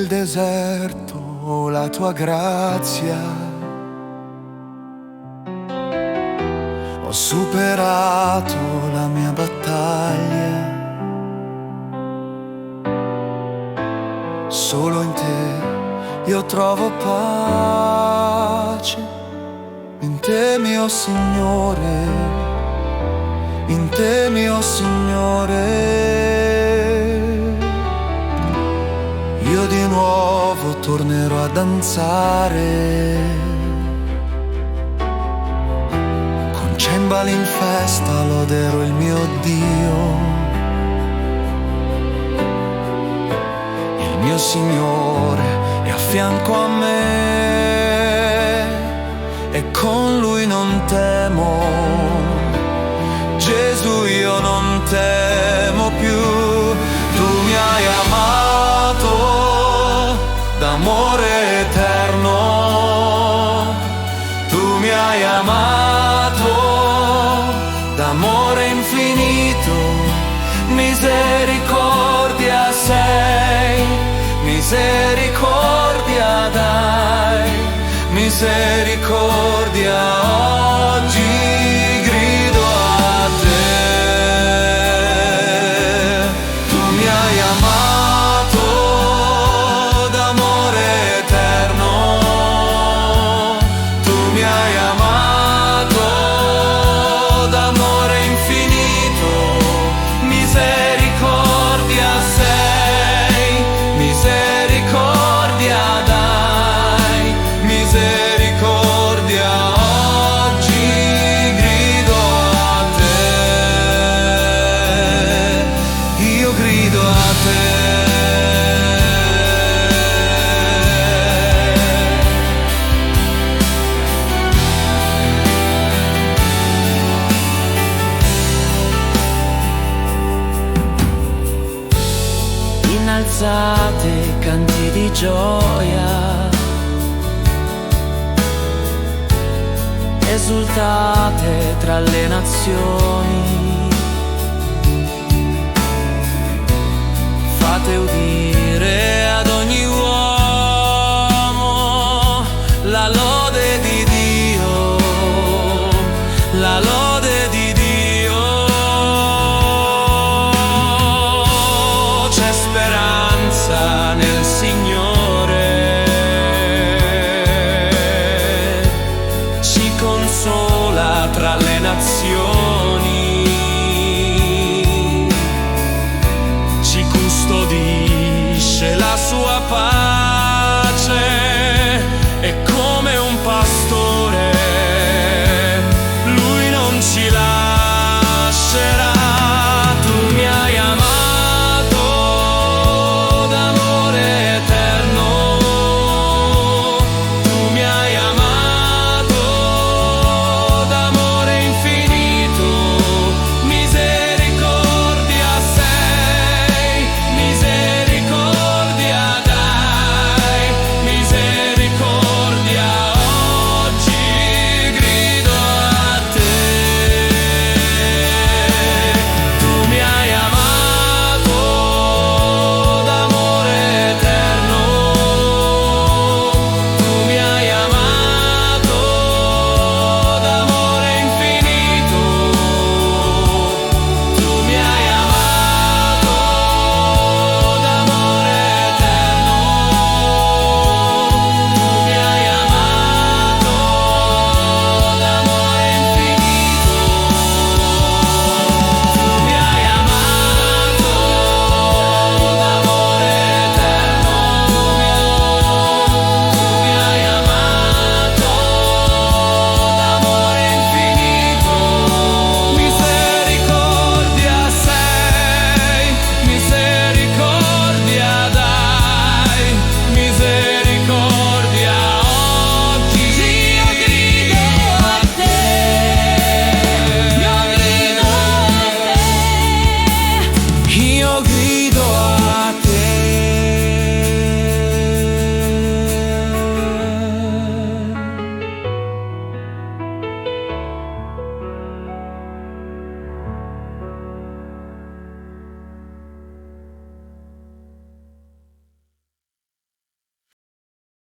deserto la tua grazia. Ho superato la mia battaglia. Solo in te io trovo pace. In te mio Signore, in te mio Signore. Io di nuovo tornerò a danzare, con cembali in festa loderò il mio Dio. Il mio Signore è a fianco a me e con Lui non temo. Gesù, io non temo più. Tu mi hai amato d'amore eterno. Tu mi hai amato d'amore infinito. Misericordia sei, misericordia dai, misericordia oggi grido a te. Tu mi hai amato d'amore eterno. Tu mi hai amato d'amore infinito. Misericordia sei, misericordia dai, misericordia oggi grido a te. Io grido a te. Innalzate canti di gioia, esultate tra le nazioni, fate udire ad ogni uomo la lode di Dio, la lode di Dio. C'è speranza nel Signore, si consola tra le nazioni.